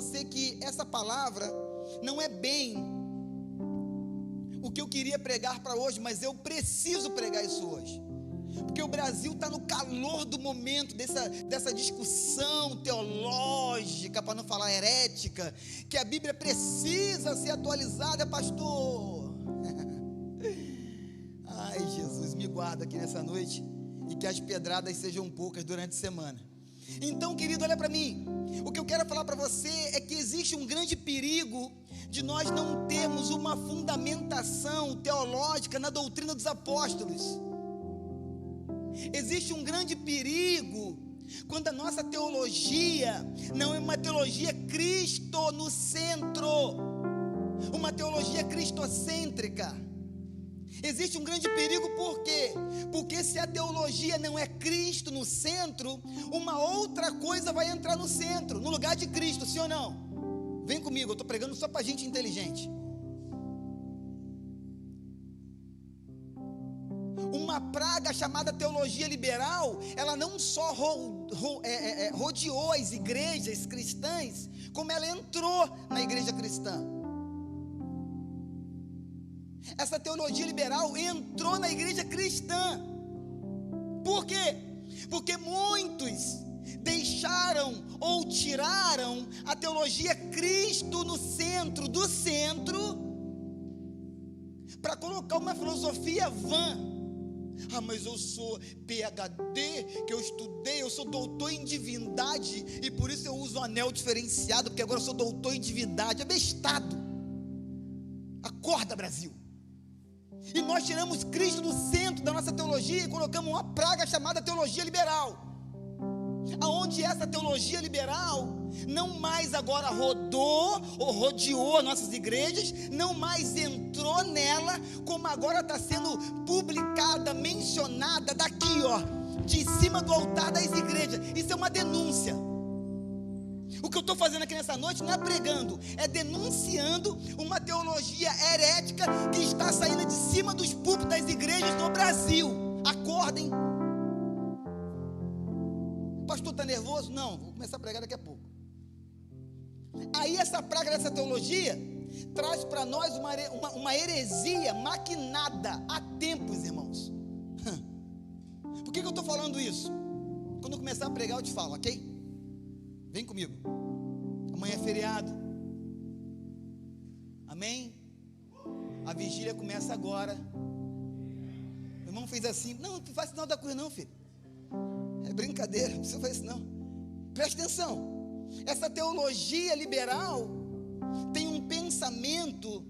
você que essa palavra não é bem o que eu queria pregar para hoje, mas eu preciso pregar isso hoje. Porque o Brasil está no calor do momento dessa discussão teológica, para não falar herética, que a Bíblia precisa ser atualizada, pastor. Ai, Jesus, me guarda aqui nessa noite, e que as pedradas sejam poucas durante a semana. Então, querido, olha para mim. O que eu quero falar para você é que existe um grande perigo de nós não termos uma fundamentação teológica na doutrina dos apóstolos. Existe um grande perigo quando a nossa teologia não é uma teologia Cristo no centro, uma teologia cristocêntrica. Existe um grande perigo, por quê? Porque se a teologia não é Cristo no centro, uma outra coisa vai entrar no centro, no lugar de Cristo, sim ou não? Vem comigo, eu estou pregando só para gente inteligente. Uma praga chamada teologia liberal, ela não só rodeou as igrejas cristãs, como ela entrou na igreja cristã. Essa teologia liberal entrou na igreja cristã. Por quê? Porque muitos deixaram ou tiraram a teologia Cristo no centro do centro, para colocar uma filosofia vã. Ah, mas eu sou PhD, que eu estudei, eu sou doutor em divindade, e por isso eu uso um anel diferenciado, porque agora eu sou doutor em divindade. É bestado. Acorda, Brasil. E nós tiramos Cristo do centro da nossa teologia e colocamos uma praga chamada teologia liberal, aonde essa teologia liberal não mais agora rodou ou rodeou nossas igrejas, não mais entrou nela, como agora está sendo publicada, mencionada daqui, ó, de cima do altar das igrejas. Isso é uma denúncia. O que eu estou fazendo aqui nessa noite não é pregando, é denunciando uma teologia herética que está saindo de cima dos púlpitos das igrejas no Brasil. Acordem. Pastor, está nervoso? Não, vou começar a pregar daqui a pouco. Aí essa praga dessa teologia traz para nós uma heresia maquinada há tempos, irmãos. Por que eu estou falando isso? Quando eu começar a pregar eu te falo, ok? Vem comigo. Amanhã é feriado. Amém? A vigília começa agora. O irmão fez assim. Não faz sinal da cruz não, filho. É brincadeira, não precisa fazer isso não. Preste atenção. Essa teologia liberal tem um pensamento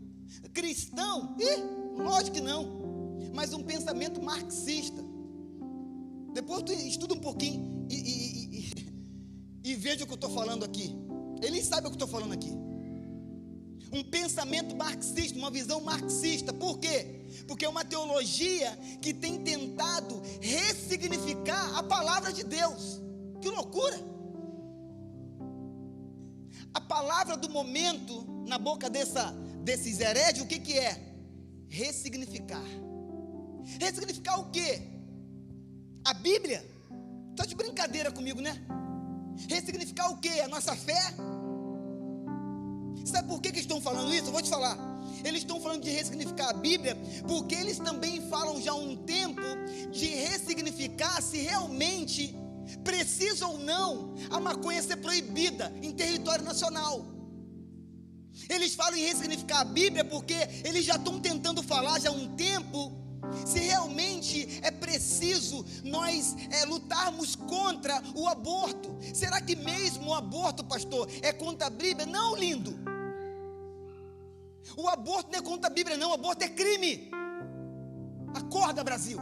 cristão. Lógico que não. Mas um pensamento marxista. Depois tu estuda um pouquinho e veja o que eu estou falando aqui. Eles sabem o que eu estou falando aqui. Um pensamento marxista, uma visão marxista. Por quê? Porque é uma teologia que tem tentado ressignificar a palavra de Deus. Que loucura! A palavra do momento na boca desses hereges, o que é? Ressignificar. Ressignificar o quê? A Bíblia? Está de brincadeira comigo, né? Ressignificar o quê? A nossa fé? Sabe por que eles estão falando isso? Eu vou te falar. Eles estão falando de ressignificar a Bíblia porque eles também falam já há um tempo de ressignificar se realmente precisa ou não a maconha ser proibida em território nacional. Eles falam em ressignificar a Bíblia porque eles já estão tentando falar já há um tempo se realmente é preciso nós lutarmos contra o aborto. Será que mesmo o aborto, pastor, é contra a Bíblia? Não, lindo. O aborto não é contra a Bíblia não, o aborto é crime. Acorda, Brasil.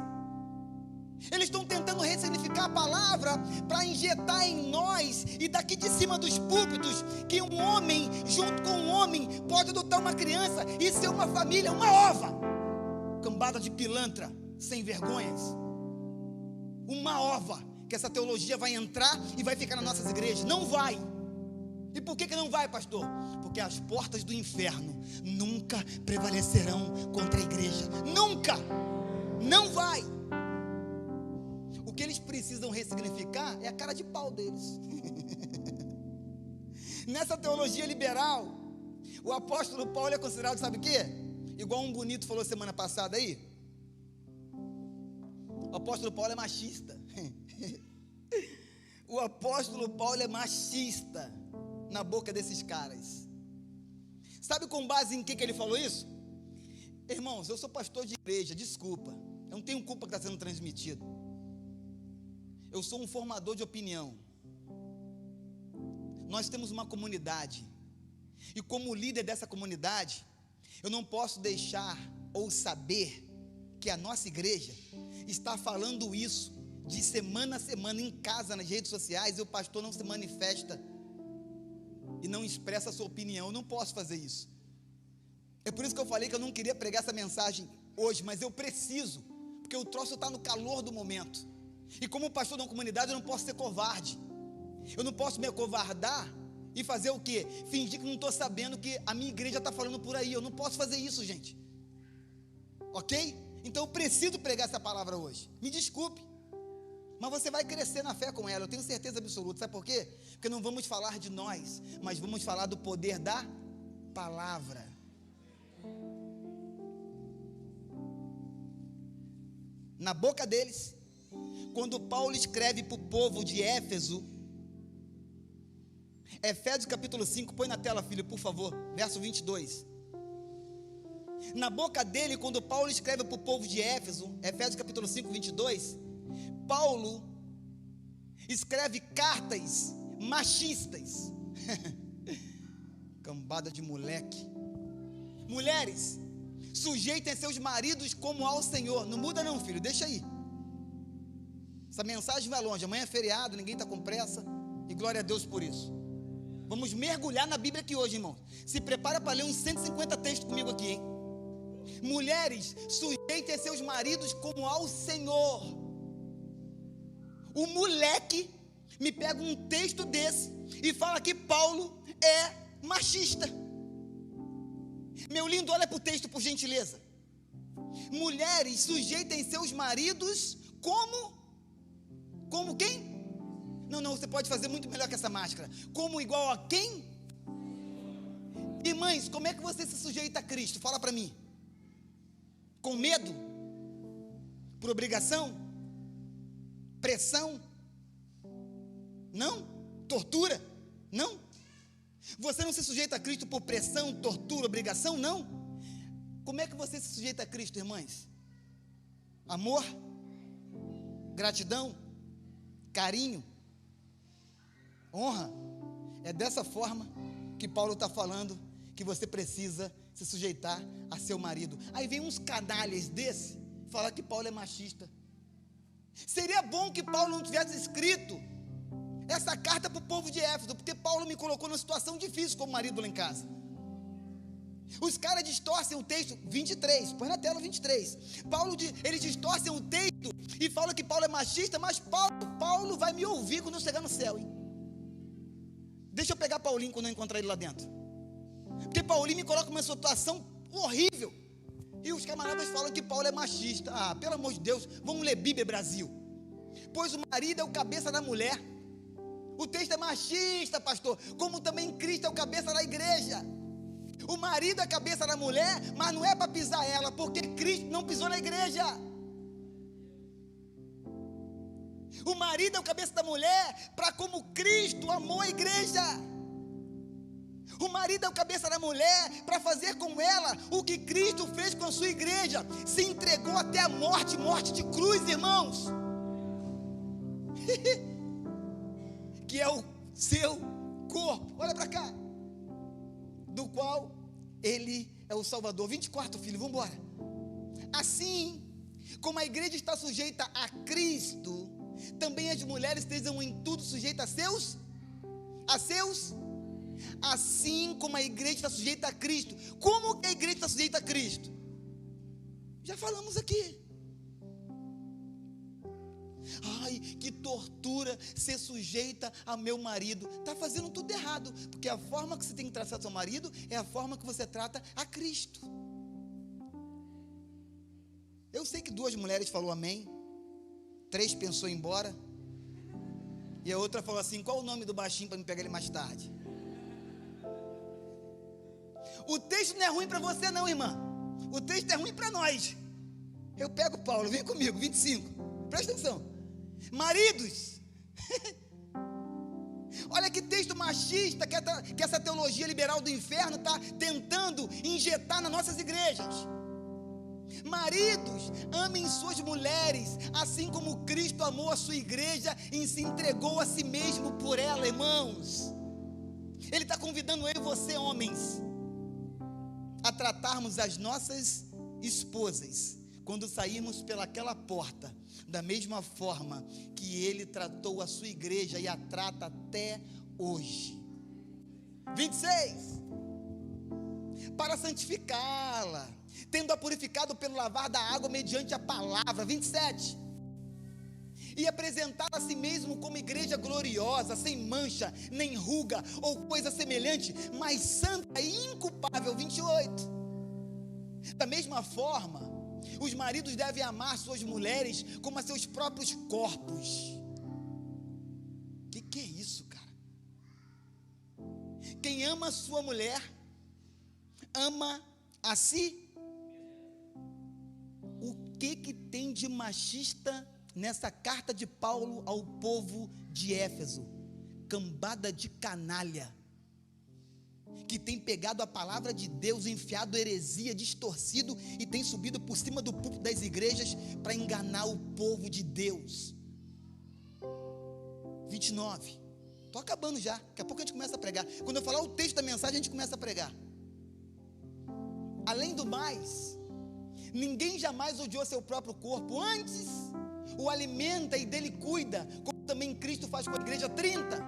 Eles estão tentando ressignificar a palavra para injetar em nós e daqui de cima dos púlpitos que um homem junto com um homem pode adotar uma criança e ser uma família, uma ova. Cambada de pilantra, sem vergonhas. Uma ova que essa teologia vai entrar e vai ficar nas nossas igrejas. Não vai. E por que não vai, pastor? Porque as portas do inferno nunca prevalecerão contra a igreja. Nunca. Não vai. O que eles precisam ressignificar é a cara de pau deles. Nessa teologia liberal, o apóstolo Paulo é considerado, sabe o quê? Igual um bonito falou semana passada aí. O apóstolo Paulo é machista. O apóstolo Paulo é machista na boca desses caras. Sabe com base em que ele falou isso? Irmãos, eu sou pastor de igreja, desculpa, eu não tenho culpa que está sendo transmitido. Eu sou um formador de opinião. Nós temos uma comunidade, e como líder dessa comunidade, eu não posso deixar ou saber que a nossa igreja está falando isso de semana a semana em casa, nas redes sociais, e o pastor não se manifesta e não expressa a sua opinião. Eu não posso fazer isso. É por isso que eu falei que eu não queria pregar essa mensagem hoje, mas eu preciso, porque o troço está no calor do momento, e como pastor de uma comunidade eu não posso ser covarde. Eu não posso me acovardar e fazer o quê? Fingir que não estou sabendo que a minha igreja está falando por aí. Eu não posso fazer isso, gente. Ok? Então eu preciso pregar essa palavra hoje. Me desculpe, mas você vai crescer na fé com ela, eu tenho certeza absoluta. Sabe por quê? Porque não vamos falar de nós, mas vamos falar do poder da palavra. Na boca deles, quando Paulo escreve para o povo de Éfeso, Efésios capítulo 5, põe na tela, filho, por favor, verso 22. Na boca dele, quando Paulo escreve para o povo de Éfeso, Efésios capítulo 5, 22, Paulo escreve cartas machistas. Cambada de moleque. Mulheres, sujeitem seus maridos como ao Senhor. Não muda não, filho, deixa aí. Essa mensagem vai longe, amanhã é feriado, ninguém está com pressa, e glória a Deus por isso. Vamos mergulhar na Bíblia aqui hoje, irmão. Se prepara para ler uns 150 textos comigo aqui, hein? Mulheres, sujeitem seus maridos como ao Senhor. O moleque me pega um texto desse e fala que Paulo é machista. Meu lindo, olha para o texto, por gentileza. Mulheres, sujeitem seus maridos como quem? Não, você pode fazer muito melhor que essa máscara. Como igual a quem? E mães, como é que você se sujeita a Cristo? Fala para mim. Com medo? Por obrigação? Pressão? Não? Tortura? Não? Você não se sujeita a Cristo por pressão, tortura, obrigação? Não? Como é que você se sujeita a Cristo, irmãs? Amor? Gratidão? Carinho? Honra? É dessa forma que Paulo está falando que você precisa se sujeitar a seu marido. Aí vem uns canalhas desse falar que Paulo é machista. Seria bom que Paulo não tivesse escrito essa carta para o povo de Éfeso, porque Paulo me colocou numa situação difícil como marido lá em casa. Os caras distorcem o texto 23, põe na tela 23. Eles distorcem o texto e falam que Paulo é machista, mas Paulo vai me ouvir quando eu chegar no céu, hein? Deixa eu pegar Paulinho quando eu encontrar ele lá dentro, porque Paulinho me coloca numa situação horrível, e os camaradas falam que Paulo é machista. Ah, pelo amor de Deus, vamos ler Bíblia, Brasil. Pois o marido é o cabeça da mulher. O texto é machista, pastor, como também Cristo é o cabeça da igreja. O marido é a cabeça da mulher, mas não é para pisar ela, porque Cristo não pisou na igreja. O marido é o cabeça da mulher, para como Cristo amou a igreja. O marido é o cabeça da mulher, para fazer com ela o que Cristo fez com a sua igreja. Se entregou até a morte de cruz, irmãos. Que é o seu corpo, olha para cá, do qual ele é o Salvador. 24, filho, vamos embora. Assim como a igreja está sujeita a Cristo, também as mulheres estejam em tudo sujeitas a seus, assim como a igreja está sujeita a Cristo. Como que a igreja está sujeita a Cristo? Já falamos aqui. Ai, que tortura ser sujeita a meu marido. Está fazendo tudo errado, porque a forma que você tem que tratar seu marido é a forma que você trata a Cristo. Eu sei que 2 mulheres falou amém, 3 pensou em ir embora, e a outra falou assim: qual o nome do baixinho para me pegar ele mais tarde? O texto não é ruim para você não, irmã. O texto é ruim para nós. Eu pego Paulo, vem comigo, 25. Presta atenção. Maridos. Olha que texto machista que essa teologia liberal do inferno está tentando injetar nas nossas igrejas. Maridos, amem suas mulheres, assim como Cristo amou a sua igreja e se entregou a si mesmo por ela, irmãos. Ele está convidando eu e você, homens, a tratarmos as nossas esposas, quando sairmos pelaquela porta, da mesma forma que ele tratou a sua igreja e a trata até hoje. 26. Para santificá-la, tendo-a purificado pelo lavar da água mediante a palavra. 27. E apresentar a si mesmo como igreja gloriosa, sem mancha, nem ruga, ou coisa semelhante, mas santa e inculpável. 28. Da mesma forma, os maridos devem amar suas mulheres como a seus próprios corpos. Que é isso, cara? Quem ama sua mulher, ama a si. O que tem de machista nessa carta de Paulo ao povo de Éfeso? Cambada de canalha, que tem pegado a palavra de Deus, enfiado heresia, distorcido, e tem subido por cima do púlpito das igrejas para enganar o povo de Deus. 29. Estou acabando já, daqui a pouco a gente começa a pregar. Quando eu falar o texto da mensagem, a gente começa a pregar. Além do mais, ninguém jamais odiou seu próprio corpo, antes o alimenta e dele cuida, como também Cristo faz com a igreja. 30.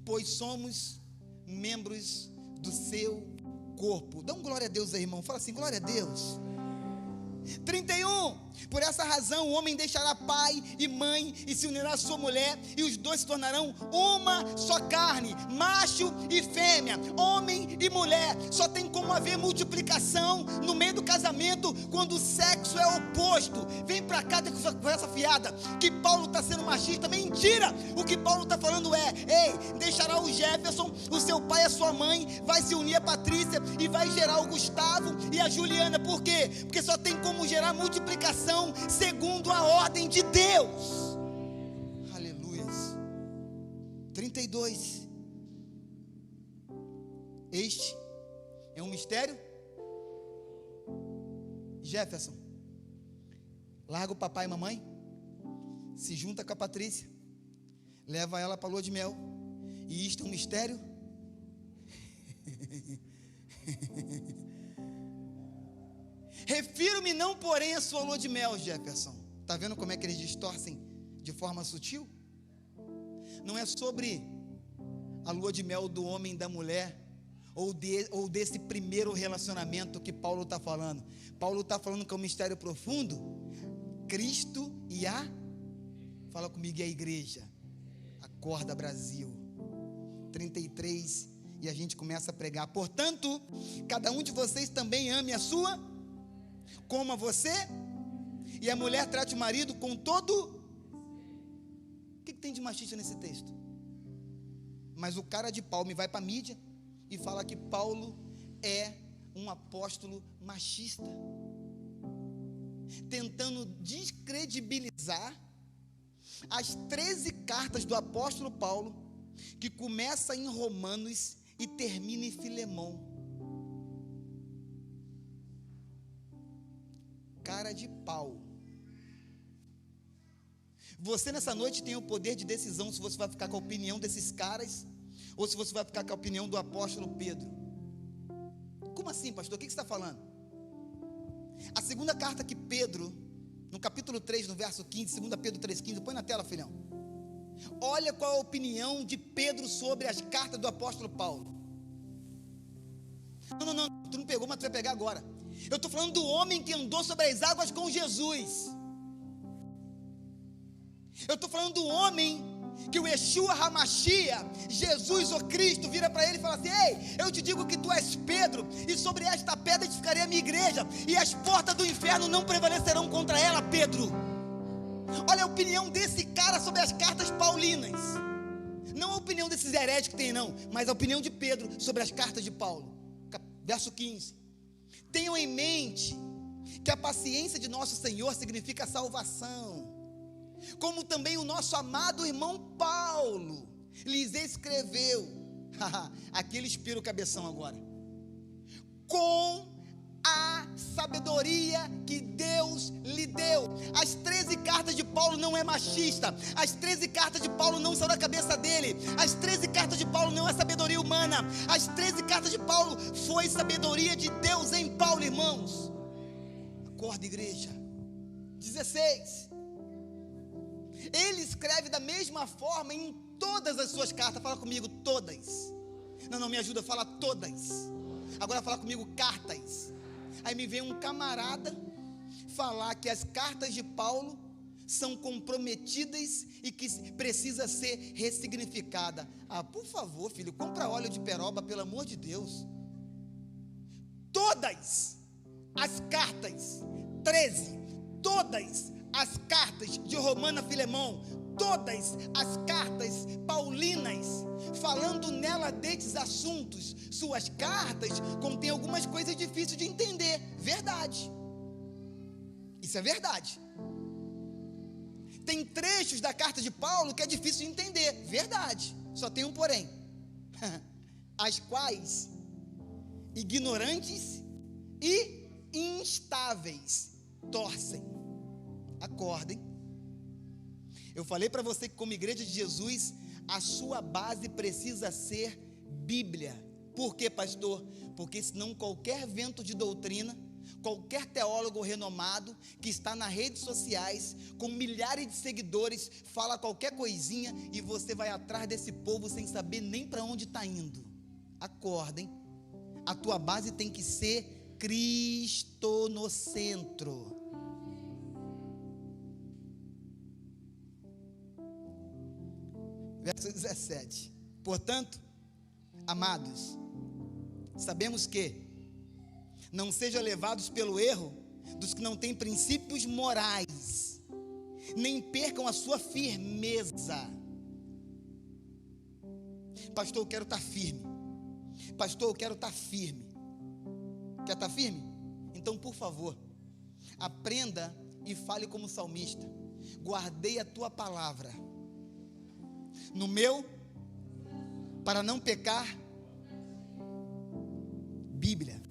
Pois somos membros do seu corpo. Dá um glória a Deus aí, irmão. Fala assim, glória a Deus. 31. Por essa razão o homem deixará pai e mãe e se unirá à sua mulher, e os dois se tornarão uma só carne. Macho e fêmea, homem e mulher. Só tem como haver multiplicação no meio do casamento quando o sexo é oposto. Vem pra cá com essa fiada que Paulo está sendo machista. Mentira! O que Paulo está falando é: ei, deixará o Jefferson, o seu pai e a sua mãe, vai se unir a Patrícia e vai gerar o Gustavo e a Juliana. Por quê? Porque só tem como gerar multiplicação segundo a ordem de Deus. Aleluias. 32. Este é um mistério. Jefferson, larga o papai e mamãe, se junta com a Patrícia, leva ela para a lua de mel. E isto é um mistério. Refiro-me não, porém, a sua lua de mel, Jefferson. Está vendo como é que eles distorcem de forma sutil? Não é sobre a lua de mel do homem e da mulher, ou desse primeiro relacionamento que Paulo está falando. Paulo está falando que é um mistério profundo. Cristo e fala comigo, e a igreja. Acorda, Brasil. 33, e a gente começa a pregar. Portanto, cada um de vocês também ame a sua como a você, e a mulher trate o marido com todo. O que tem de machista nesse texto? Mas o cara de Paulo vai para a mídia e fala que Paulo é um apóstolo machista, tentando descredibilizar as 13 cartas do apóstolo Paulo, que começa em Romanos e termina em Filemão. Cara de pau. Você nessa noite tem o poder de decisão se você vai ficar com a opinião desses caras ou se você vai ficar com a opinião do apóstolo Pedro. Como assim, pastor? O que você está falando? A segunda carta que Pedro, no capítulo 3, no verso 15, 2 Pedro 3,15, põe na tela, filhão. Olha qual a opinião de Pedro sobre as cartas do apóstolo Paulo. Não, tu não pegou, mas tu vai pegar agora. Eu estou falando do homem que andou sobre as águas com Jesus. Eu estou falando do homem que o Yeshua Hamashia, Jesus, o Cristo, vira para ele e fala assim: ei, eu te digo que tu és Pedro, e sobre esta pedra edificarei a minha igreja, e as portas do inferno não prevalecerão contra ela. Pedro, olha a opinião desse cara sobre as cartas paulinas. Não a opinião desses heréticos que tem, não, mas a opinião de Pedro sobre as cartas de Paulo. Verso 15. Tenham em mente que a paciência de nosso Senhor significa salvação, como também o nosso amado irmão Paulo lhes escreveu. Aqui ele inspira o cabeção agora. Com a sabedoria que Deus lhe deu. As 13 cartas de Paulo não é machista. As 13 cartas de Paulo não são da cabeça dele. As 13 cartas de Paulo não é sabedoria humana. As 13 cartas de Paulo foi sabedoria de Deus em Paulo, irmãos. Acorda, igreja. 16. Ele escreve da mesma forma em todas as suas cartas. Fala comigo, todas. Não, me ajuda, fala todas. Agora fala comigo, cartas. Aí me vem um camarada falar que as cartas de Paulo são comprometidas e que precisa ser ressignificada. Por favor, filho, compra óleo de peroba, pelo amor de Deus. Todas as cartas, 13, todas as cartas de Romano a Filemão, todas as cartas paulinas, falando nela destes assuntos. Suas cartas contêm algumas coisas difíceis de entender, verdade, isso é verdade. Tem trechos da carta de Paulo que é difícil de entender, verdade, só tem um porém, as quais ignorantes e instáveis torcem. Acordem. Eu falei para você que como igreja de Jesus, a sua base precisa ser Bíblia. Por quê, pastor? Porque senão qualquer vento de doutrina, qualquer teólogo renomado que está nas redes sociais, com milhares de seguidores, fala qualquer coisinha e você vai atrás desse povo sem saber nem para onde está indo. Acordem. A tua base tem que ser Cristo no centro. Verso 17. Portanto, amados, sabemos que não sejam levados pelo erro dos que não têm princípios morais, nem percam a sua firmeza. Pastor, eu quero estar firme. Pastor, eu quero estar firme. Quer estar firme? Então, por favor, aprenda e fale como salmista. Guardei a tua palavra no meu, para não pecar. Bíblia.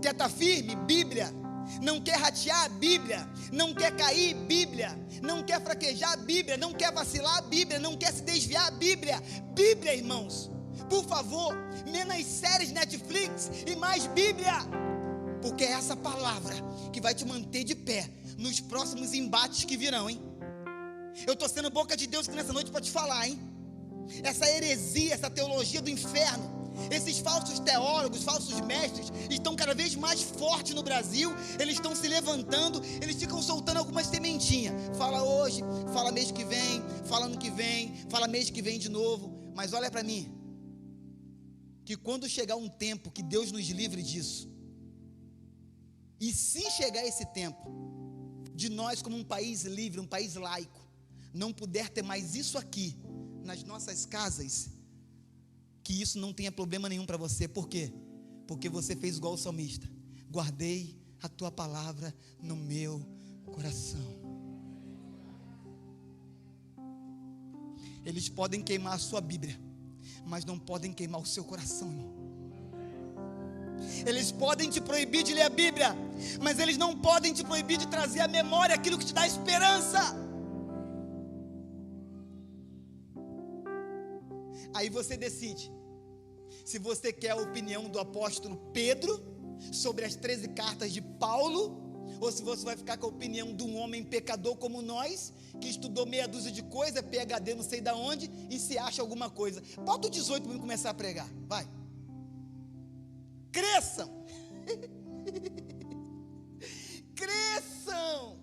Quer estar firme? Bíblia. Não quer ratear? Bíblia. Não quer cair? Bíblia. Não quer fraquejar? Bíblia. Não quer vacilar? Bíblia. Não quer se desviar? Bíblia. Bíblia, irmãos. Por favor, menos séries Netflix e mais Bíblia. Porque é essa palavra que vai te manter de pé nos próximos embates que virão, hein? Eu estou sendo boca de Deus aqui nessa noite para te falar, hein? Essa heresia, essa teologia do inferno, esses falsos teólogos, falsos mestres, estão cada vez mais fortes no Brasil. Eles estão se levantando, eles ficam soltando algumas sementinhas. Fala hoje, fala mês que vem, fala ano que vem, fala mês que vem de novo. Mas olha para mim, que quando chegar um tempo que Deus nos livre disso, e se chegar esse tempo, de nós como um país livre, um país laico, não puder ter mais isso aqui nas nossas casas, que isso não tenha problema nenhum para você. Por quê? Porque você fez igual o salmista. Guardei a tua palavra no meu coração. Eles podem queimar a sua Bíblia, mas não podem queimar o seu coração, irmão. Eles podem te proibir de ler a Bíblia, mas eles não podem te proibir de trazer à memória aquilo que te dá esperança. Aí você decide se você quer a opinião do apóstolo Pedro sobre as 13 cartas de Paulo, ou se você vai ficar com a opinião de um homem pecador como nós, que estudou meia dúzia de coisa, PhD não sei da onde, e se acha alguma coisa. Bota o 18 para eu começar a pregar, vai. Cresçam. Cresçam.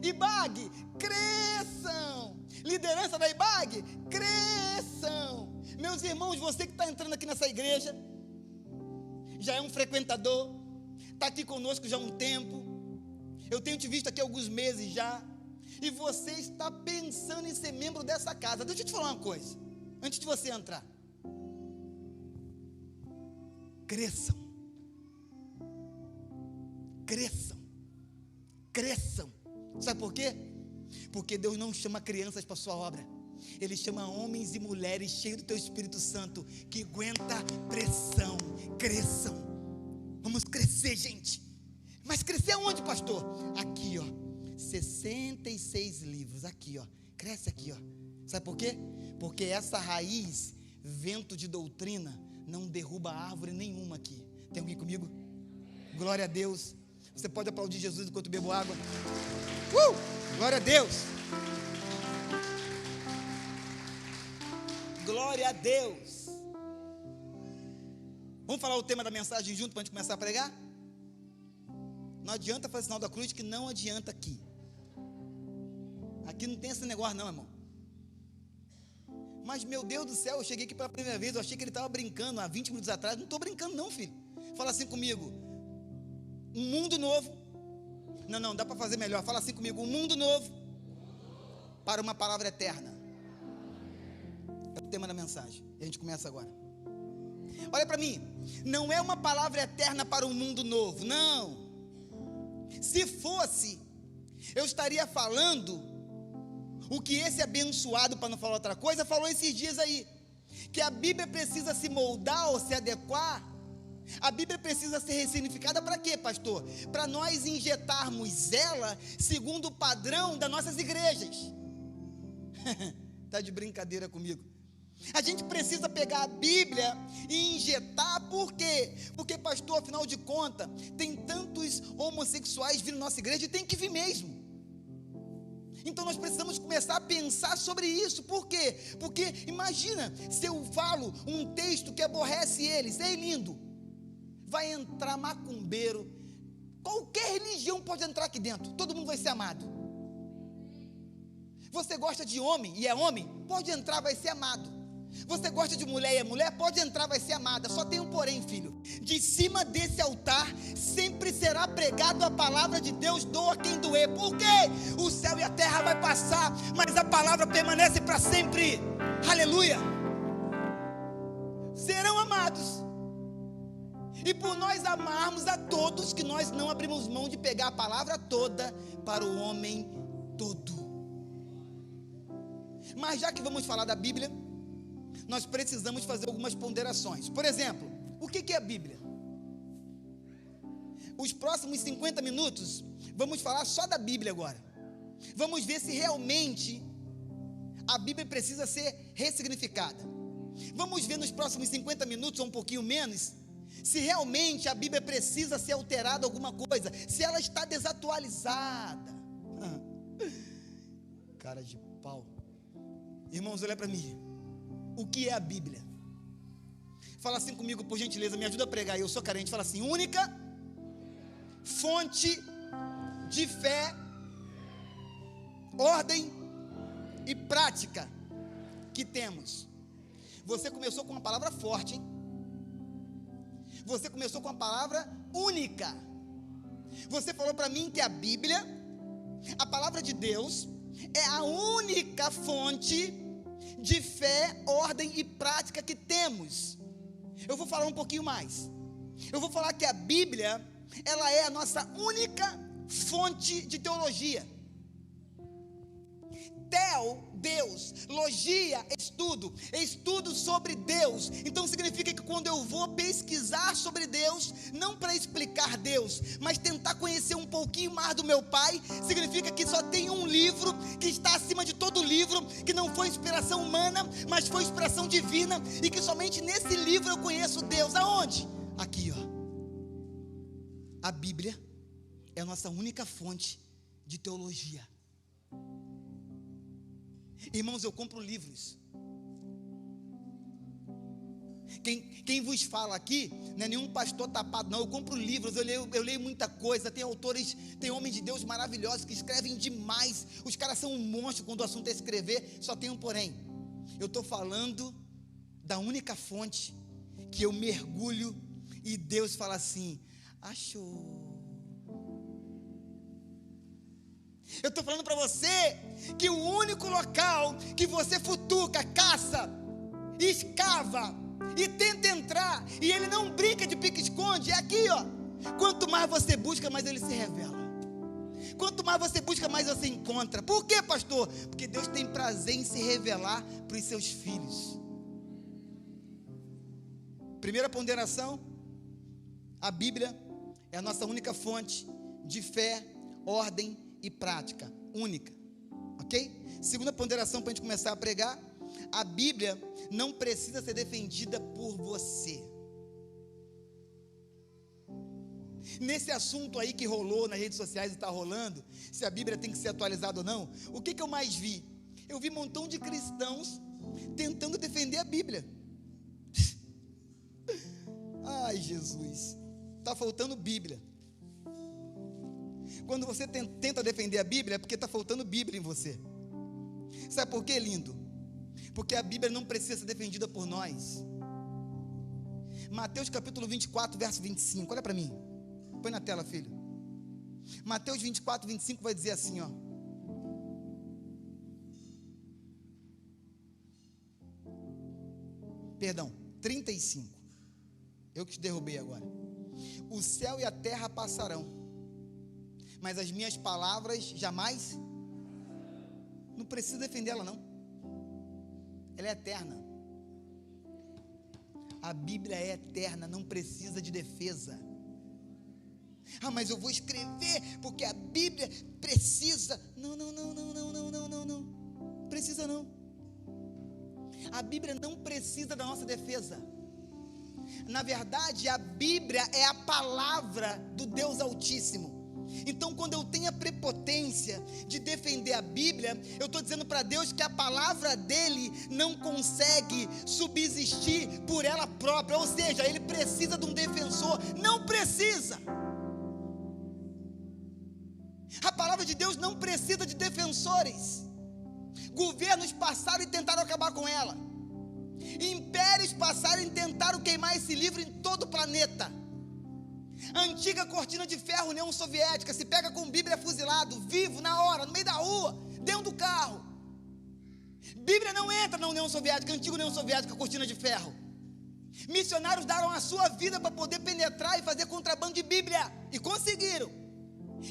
IBAG, cresçam. Liderança da IBAG, cresçam. Meus irmãos, você que está entrando aqui nessa igreja, já é um frequentador, está aqui conosco já há um tempo, eu tenho te visto aqui há alguns meses já, e você está pensando em ser membro dessa casa. Deixa eu te falar uma coisa, antes de você entrar. cresçam. Cresçam. Cresçam. Sabe por quê? Porque Deus não chama crianças para a sua obra. Ele chama homens e mulheres cheios do teu Espírito Santo, que aguenta pressão. Cresçam. Vamos crescer, gente. Mas crescer aonde, pastor? Aqui, ó. 66 livros. Aqui, ó. Cresce aqui, ó. Sabe por quê? Porque essa raiz, vento de doutrina, não derruba árvore nenhuma aqui. Tem alguém comigo? Glória a Deus. Você pode aplaudir Jesus enquanto bebo água. Glória a Deus. Glória a Deus. Vamos falar o tema da mensagem junto para a gente começar a pregar? Não adianta fazer sinal da cruz, que não adianta aqui. Aqui não tem esse negócio não, irmão. Mas meu Deus do céu, eu cheguei aqui pela primeira vez, eu achei que ele estava brincando há 20 minutos atrás. Não estou brincando não, filho. Fala assim comigo. Um mundo novo. Não, dá para fazer melhor. Fala assim comigo. Um mundo novo para uma palavra eterna. É o tema da mensagem. E a gente começa agora. Olha para mim. Não é uma palavra eterna para um mundo novo. Não. Se fosse, eu estaria falando o que esse abençoado, para não falar outra coisa, falou esses dias aí. Que a Bíblia precisa se moldar ou se adequar. A Bíblia precisa ser ressignificada para quê, pastor? Para nós injetarmos ela segundo o padrão das nossas igrejas. Está de brincadeira comigo? A gente precisa pegar a Bíblia e injetar, por quê? Porque, pastor, afinal de contas, tem tantos homossexuais vindo na nossa igreja e tem que vir mesmo. Então nós precisamos começar a pensar sobre isso. Por quê? Porque imagina, se eu falo um texto que aborrece eles, é lindo, vai entrar macumbeiro, qualquer religião pode entrar aqui dentro, todo mundo vai ser amado. Você gosta de homem e é homem, pode entrar, vai ser amado. Você gosta de mulher e é mulher, pode entrar, vai ser amada. Só tem um porém, filho. De cima desse altar sempre será pregado a palavra de Deus, doa quem doer. Por quê? O céu e a terra vai passar, mas a palavra permanece para sempre. Aleluia. Serão amados. E por nós amarmos a todos, que nós não abrimos mão de pegar a palavra toda para o homem todo. Mas já que vamos falar da Bíblia, nós precisamos fazer algumas ponderações. Por exemplo, o que é a Bíblia? Os próximos 50 minutos, vamos falar só da Bíblia agora. Vamos ver se realmente a Bíblia precisa ser ressignificada. Vamos ver nos próximos 50 minutos, ou um pouquinho menos, se realmente a Bíblia precisa ser alterada alguma coisa, se ela está desatualizada. Cara de pau. Irmãos, olha para mim. O que é a Bíblia? Fala assim comigo, por gentileza, me ajuda a pregar. Eu sou carente. Fala assim: única fonte de fé, ordem e prática que temos. Você começou com uma palavra forte, hein? Você começou com uma palavra única. Você falou para mim que a Bíblia, a palavra de Deus, é a única fonte de fé, ordem e prática que temos. Eu vou falar um pouquinho mais. Eu vou falar que a Bíblia, ela é a nossa única fonte de teologia. Teo, Deus, logia, estudo sobre Deus. Então significa que quando eu vou pesquisar sobre Deus, não para explicar Deus, mas tentar conhecer um pouquinho mais do meu Pai, significa que só tem um livro que está acima de todo livro, que não foi inspiração humana, mas foi inspiração divina, e que somente nesse livro eu conheço Deus. Aonde? Aqui, ó. A Bíblia é a nossa única fonte de teologia. Irmãos, eu compro livros. Quem vos fala aqui não é nenhum pastor tapado, não. Eu compro livros, eu leio muita coisa. Tem autores, tem homens de Deus maravilhosos que escrevem demais. Os caras são um monstro quando o assunto é escrever. Só tem um porém. Eu estou falando da única fonte que eu mergulho e Deus fala assim: achou. Eu estou falando para você que o único local que você futuca, caça, escava, e tenta entrar, e ele não brinca de pique-esconde, é aqui, ó. Quanto mais você busca, mais ele se revela. Quanto mais você busca, mais você encontra. Por quê, pastor? Porque Deus tem prazer em se revelar para os seus filhos. Primeira ponderação: a Bíblia é a nossa única fonte de fé, ordem e prática, única, ok? Segunda ponderação, para a gente começar a pregar: a Bíblia não precisa ser defendida por você. Nesse assunto aí que rolou nas redes sociais e está rolando, se a Bíblia tem que ser atualizada ou não, o que eu mais vi? Eu vi um montão de cristãos tentando defender a Bíblia. Ai, Jesus, está faltando Bíblia. Quando você tenta defender a Bíblia, é porque está faltando Bíblia em você. Sabe por quê, lindo? Porque a Bíblia não precisa ser defendida por nós. Mateus capítulo 24, verso 25, olha para mim. Põe na tela, filho. Mateus 24, 25 vai dizer assim, ó. Perdão, 35. Eu que te derrubei agora. O céu e a terra passarão, mas as minhas palavras jamais. Não precisa defender ela, não. Ela é eterna. A Bíblia é eterna, não precisa de defesa. Ah, mas eu vou escrever porque a Bíblia precisa. Não. Precisa não. A Bíblia não precisa da nossa defesa. Na verdade, a Bíblia é a palavra do Deus Altíssimo. Então, quando eu tenho a prepotência de defender a Bíblia, eu estou dizendo para Deus que a palavra dele não consegue subsistir por ela própria. Ou seja, ele precisa de um defensor. Não precisa. A palavra de Deus não precisa de defensores. Governos passaram e tentaram acabar com ela. Impérios passaram e tentaram queimar esse livro em todo o planeta. A antiga cortina de ferro, União Soviética, se pega com Bíblia fuzilado, vivo, na hora, no meio da rua, dentro do carro. Bíblia não entra na União Soviética, a antiga União Soviética, cortina de ferro. Missionários deram a sua vida para poder penetrar e fazer contrabando de Bíblia, e conseguiram.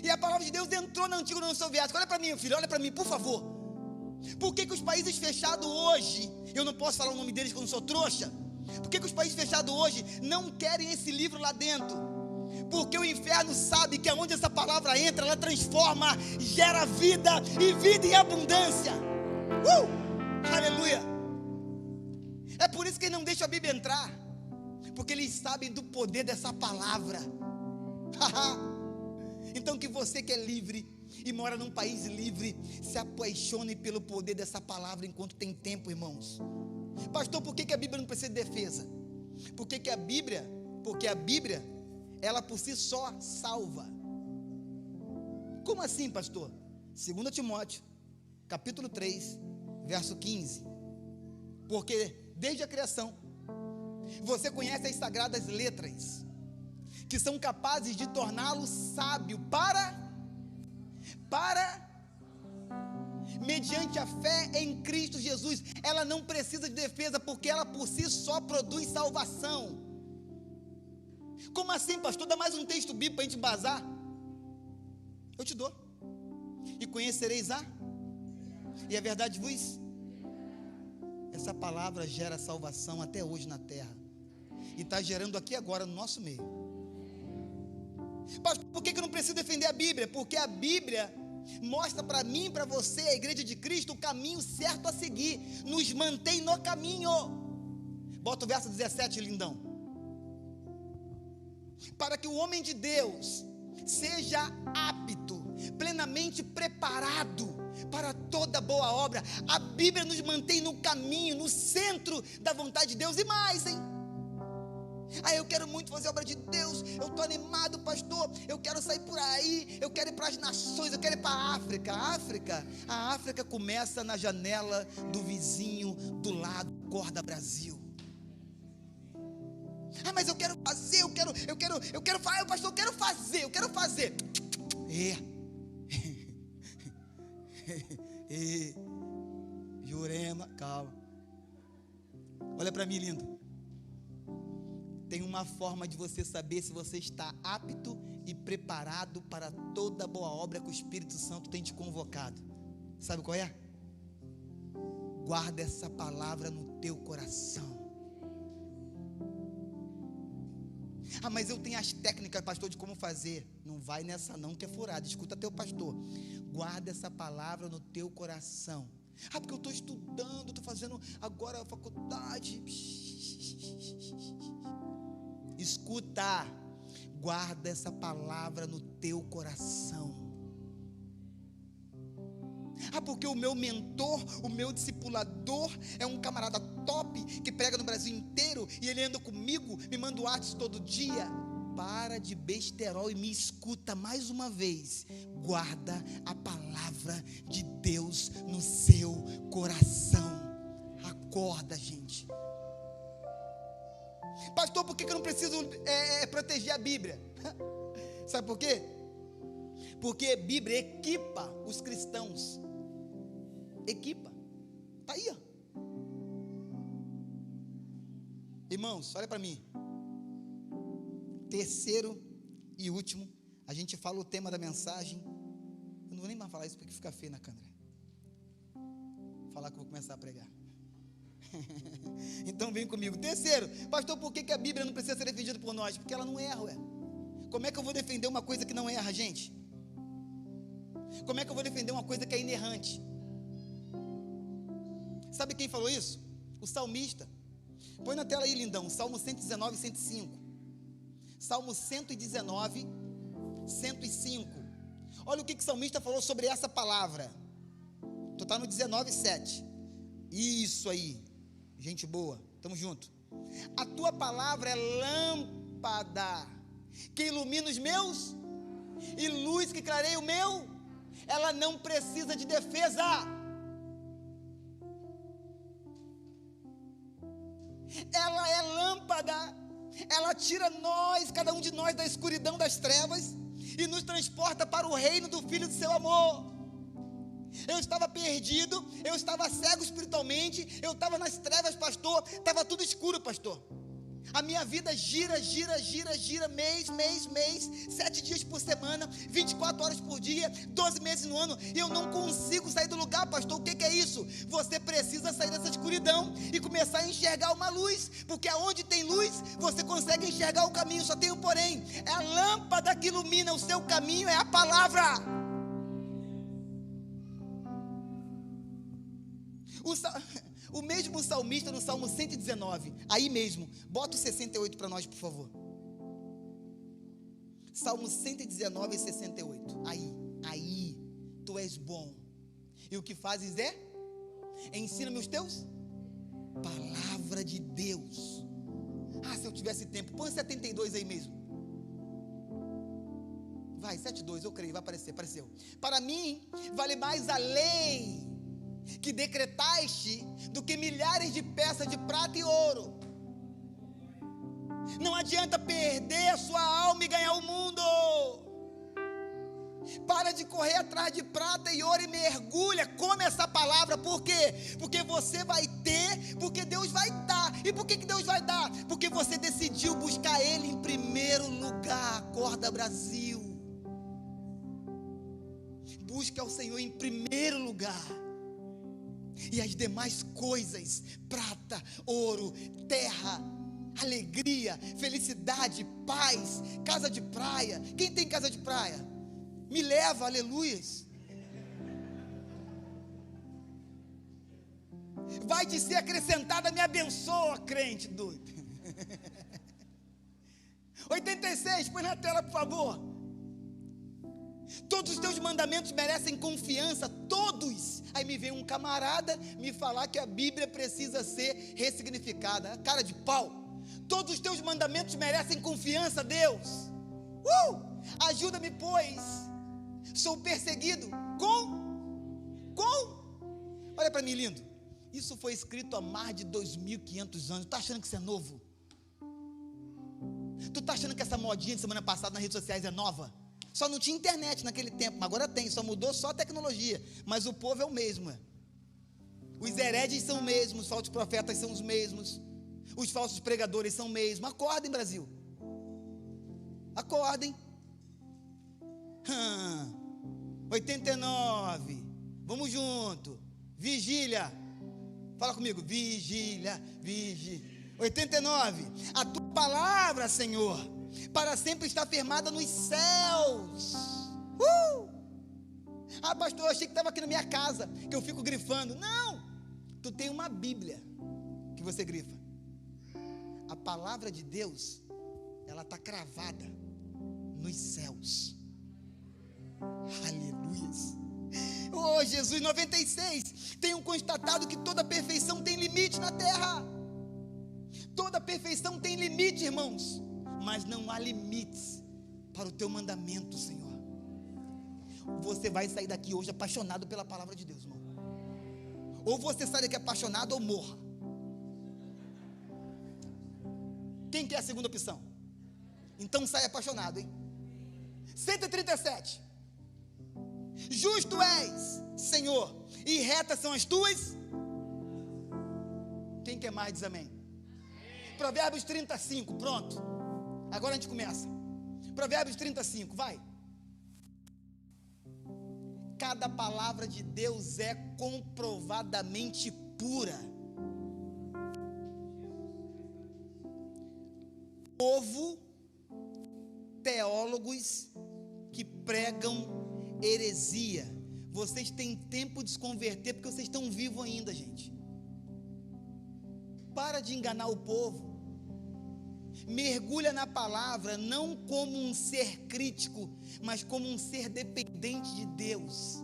E a palavra de Deus entrou na antiga União Soviética. Olha para mim, filho, olha para mim, por favor. Por que os países fechados hoje, eu não posso falar o nome deles que eu não sou trouxa, por que os países fechados hoje não querem esse livro lá dentro? Porque o inferno sabe que aonde essa palavra entra, ela transforma, gera vida e vida em abundância. Aleluia. É por isso que ele não deixa a Bíblia entrar, porque eles sabem do poder dessa palavra. Então, que você que é livre e mora num país livre, se apaixone pelo poder dessa palavra enquanto tem tempo, irmãos. Pastor, por que a Bíblia não precisa de defesa? Porque a Bíblia, ela por si só salva. Como assim, pastor? 2 Timóteo, capítulo 3, verso 15. Porque desde a criação, você conhece as sagradas letras, que são capazes de torná-lo sábio mediante a fé em Cristo Jesus. Ela não precisa de defesa, porque ela por si só produz salvação. Como assim, pastor? Dá mais um texto bíblico para a gente embasar. Eu te dou. E conhecereis e a verdade vos. Essa palavra gera salvação até hoje na terra, e está gerando aqui agora no nosso meio. Pastor, por que eu não preciso defender a Bíblia? Porque a Bíblia mostra para mim e para você, a igreja de Cristo, o caminho certo a seguir, nos mantém no caminho. Bota o verso 17, lindão. Para que o homem de Deus seja apto, plenamente preparado para toda boa obra. A Bíblia nos mantém no caminho, no centro da vontade de Deus. E mais, hein? Eu quero muito fazer a obra de Deus, eu estou animado, pastor, eu quero sair por aí, eu quero ir para as nações, eu quero ir para a África. A África começa na janela do vizinho do lado, Corda Brasil. Mas eu quero fazer, eu quero fazer, pastor, eu quero fazer. Jurema, calma. Olha para mim, lindo. uma forma de você saber se você está apto e preparado para toda boa obra que o Espírito Santo tem te convocado. Sabe qual é? Guarda essa palavra no teu coração. Ah, mas eu tenho as técnicas, pastor, de como fazer. Não vai nessa não, que é furada. Escuta teu pastor. Guarda essa palavra no teu coração. Ah, porque eu estou estudando, estou fazendo agora a faculdade. Escuta. Guarda essa palavra no teu coração. Ah, porque o meu mentor, o meu discipulador é um camarada top, que prega no Brasil inteiro, e ele anda comigo, me manda o WhatsApp todo dia. Para de besterol e me escuta mais uma vez. Guarda a palavra de Deus no seu coração. Acorda, gente. Pastor, por que eu não preciso proteger a Bíblia? Sabe por quê? Porque a Bíblia equipa os cristãos. Equipa. Está aí, ó. Irmãos, olha para mim. Terceiro e último, a gente fala o tema da mensagem. Eu não vou nem mais falar isso porque fica feio na câmera. Vou falar que eu vou começar a pregar. Então vem comigo. Terceiro, pastor, por que a Bíblia não precisa ser defendida por nós? Porque ela não erra, ué. Como é que eu vou defender uma coisa que não erra, gente? Como é que eu vou defender uma coisa que é inerrante? Sabe quem falou isso? O salmista. Põe na tela aí, lindão, Salmo 119, 105. Salmo 119, 105. Olha o que o salmista falou sobre essa palavra. Tu está no 19, 7. Isso aí, gente boa, tamo junto. A tua palavra é lâmpada que ilumina os meus e luz que clareia o meu. Ela não precisa de defesa. Ela é lâmpada. Ela tira nós, cada um de nós, da escuridão das trevas e nos transporta para o reino do Filho do seu amor. Eu estava perdido, eu estava cego espiritualmente, eu estava nas trevas, pastor, estava tudo escuro, pastor. A minha vida gira, mês, 7 dias por semana, 24 horas por dia, 12 meses no ano, e eu não consigo sair do lugar, pastor. O que é isso? Você precisa sair dessa escuridão e começar a enxergar uma luz, porque aonde tem luz, você consegue enxergar o caminho. Só tem um porém, é a lâmpada que ilumina o seu caminho, é a palavra. O mesmo salmista no Salmo 119, aí mesmo, bota o 68 para nós, por favor. Salmo 119 e 68, aí, tu és bom, e o que fazes ensina-me os teus, palavra de Deus. Ah, se eu tivesse tempo, põe 72 aí mesmo. Vai, 72, eu creio, vai aparecer, apareceu. Para mim, vale mais a lei que decretaste do que milhares de peças de prata e ouro. Não adianta perder a sua alma e ganhar o mundo. Para de correr atrás de prata e ouro e mergulha, come essa palavra. Por quê? Porque você vai ter, porque Deus vai dar. E por que Deus vai dar? Porque você decidiu buscar Ele em primeiro lugar. Acorda, Brasil. Busca ao Senhor em primeiro lugar. E as demais coisas, prata, ouro, terra, alegria, felicidade, paz, casa de praia. Quem tem casa de praia? Me leva, aleluias. Vai te ser acrescentada, me abençoa, crente doido. 86, põe na tela, por favor. Todos os teus mandamentos merecem confiança, todos. Aí me vem um camarada me falar que a Bíblia precisa ser ressignificada. Cara de pau. Todos os teus mandamentos merecem confiança, Deus. Ajuda-me, pois sou perseguido olha para mim, lindo. Isso foi escrito há mais de 2.500 anos. Tu tá achando que isso é novo? Tu tá achando que essa modinha de semana passada nas redes sociais é nova? Só não tinha internet naquele tempo, mas agora tem, só mudou só a tecnologia, mas o povo é o mesmo. Os hereges são os mesmos, os falsos profetas são os mesmos, Os falsos pregadores são mesmo. Acordem, Brasil. Acordem. 89. Vamos junto. Vigília. Fala comigo. Vigília. 89. A tua palavra, Senhor, para sempre está firmada nos céus. Ah, pastor, eu achei que estava aqui na minha casa, que eu fico grifando. Não. Tu tem uma Bíblia que você grifa. A palavra de Deus, ela está cravada nos céus. Aleluias. Oh, Jesus. 96. Tenho constatado que toda perfeição tem limite na terra. Toda perfeição tem limite, irmãos, mas não há limites para o teu mandamento, Senhor. Você vai sair daqui hoje apaixonado pela palavra de Deus, irmão. Ou você sai daqui apaixonado ou morra. Quem quer a segunda opção? Então sai apaixonado, hein? 137. Justo és, Senhor, e retas são as tuas. Quem quer mais diz amém. Provérbios 35, pronto. Agora a gente começa. Provérbios 35, vai. Cada palavra de Deus é comprovadamente pura. Povo, teólogos que pregam heresia. Vocês têm tempo de se converter porque vocês estão vivos ainda, gente. Para de enganar o povo. Mergulha na palavra não como um ser crítico, mas como um ser dependente de Deus.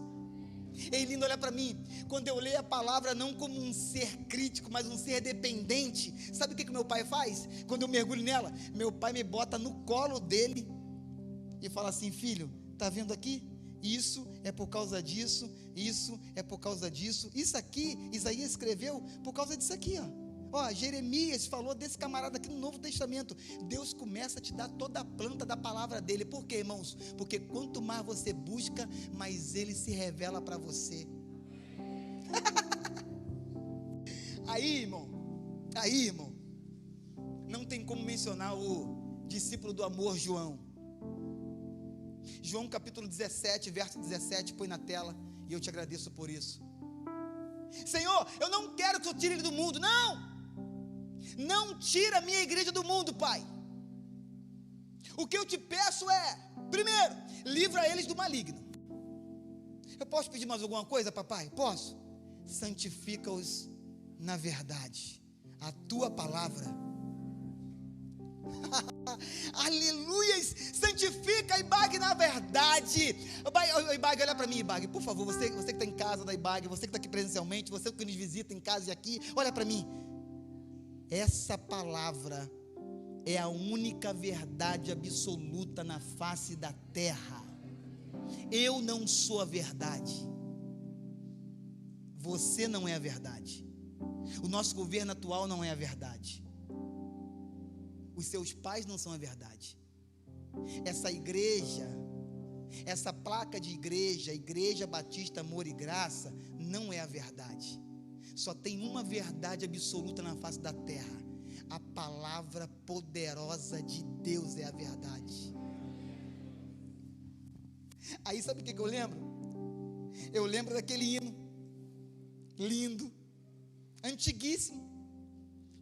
Ei, lindo, olha para mim. Quando eu leio a palavra não como um ser crítico, mas um ser dependente, sabe o que meu pai faz? Quando eu mergulho nela, meu pai me bota no colo dele e fala assim: filho, tá vendo aqui? Isso é por causa disso, isso é por causa disso. Isso aqui, Isaías escreveu por causa disso aqui, ó. Ó, Jeremias falou desse camarada aqui no Novo Testamento. Deus começa a te dar toda a planta da palavra dele. Por quê, irmãos? Porque quanto mais você busca, mais ele se revela para você. Aí, irmão, não tem como mencionar o discípulo do amor, João. João capítulo 17, verso 17, põe na tela, e eu te agradeço por isso. Senhor, eu não quero que eu tire ele do mundo, não tira a minha igreja do mundo, Pai. O que eu te peço é, primeiro, livra eles do maligno. Eu posso pedir mais alguma coisa, papai? Posso? Santifica-os na verdade. A tua palavra aleluias, santifica a IBAG na verdade. IBAG, olha para mim, IBAG, por favor, você que está em casa da IBAG, você que está aqui presencialmente, você que nos visita em casa e aqui, olha para mim. Essa palavra é a única verdade absoluta na face da terra. Eu não sou a verdade. Você não é a verdade. O nosso governo atual não é a verdade. Os seus pais não são a verdade. Essa igreja, essa placa de igreja, Igreja Batista Amor e Graça, não é a verdade. Só tem uma verdade absoluta na face da terra: a palavra poderosa de Deus é a verdade. Aí sabe o que eu lembro? Eu lembro daquele hino lindo, antiguíssimo,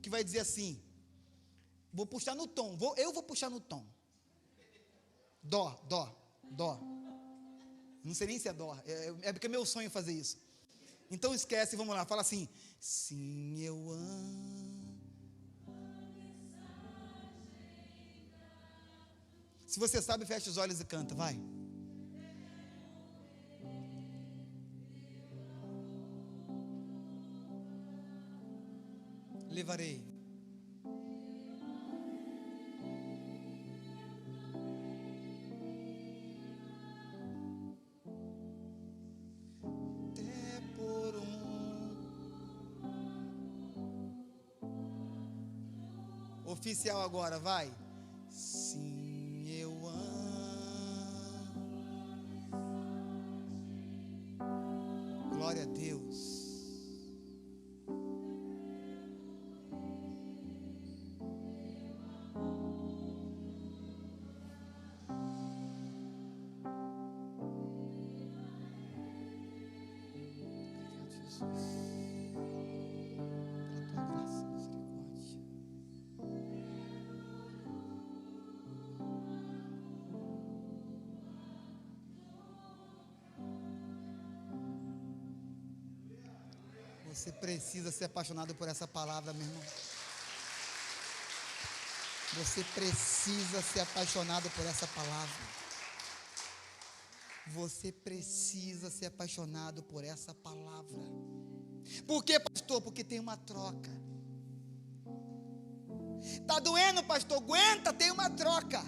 que vai dizer assim, vou puxar no tom, eu vou puxar no tom, dó, não sei nem se é dó, é porque é meu sonho fazer isso. Então esquece, vamos lá, fala assim: sim, eu amo. Se você sabe, fecha os olhos e canta, vai. Levarei. Até por oficial agora, vai. Sim, eu amo. Glória a Deus. Pela tua graça e misericórdia. Você precisa ser apaixonado por essa palavra, meu irmão. Você precisa ser apaixonado por essa palavra. Você precisa ser apaixonado por essa palavra. Por quê, pastor? Porque tem uma troca. Está doendo, pastor? Aguenta, tem uma troca.